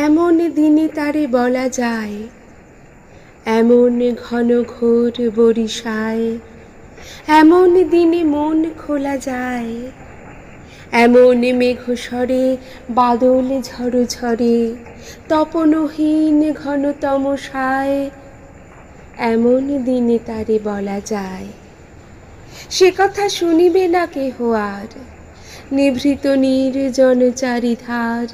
এমন দিনে তারে বলা যায়, এমন ঘন ঘোর বরিশায়, এমন দিনে মন খোলা যায়, এমন মেঘস্বরে বাদল ঝড় ঝরে, তপনহীন ঘন তমসায়, এমন দিনে তারে বলা যায়। সে কথা শুনিবে না কেহ আর, নিভৃত নির্জন চারিধার,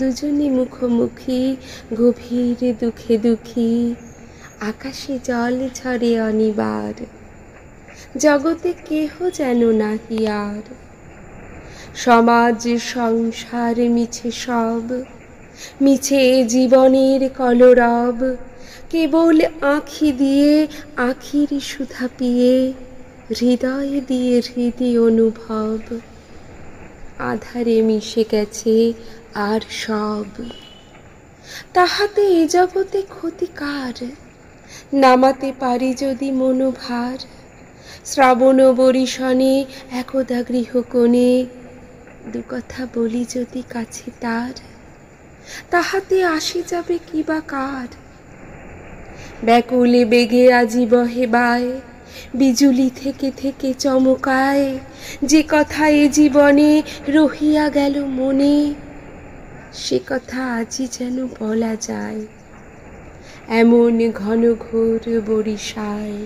দুজনে মুখোমুখি গভীর দুঃখে দুঃখী, আকাশে জল ঝরে অনিবার, জগতে কেহ যেন নাহি আর। সমাজ সংসার মিছে সব, মিছে জীবনের কলরব, কেবল আঁখি দিয়ে আঁখির সুধা পিয়ে, হৃদয় দিয়ে হৃদি অনুভব, আধারে মিশে গেছে আর সব। তাহাতে এ জগতে ক্ষতি কার, নামাতে পারি যদি মনোভার, শ্রাবণ বরিশনে একদা গৃহকোণে, দু কথা বলি যদি কাছে তার, তাহাতে আসে যাবে কি বা কার। ব্যাকুলে বেগে আজি বহে বায়, বিজুলি থেকে থেকে চমকায়, যে কথা এ জীবনে রহিয়া গেল মনে, সে কথা আজি যেন বলা যায়। এমন ঘন ঘোর বরিশায়।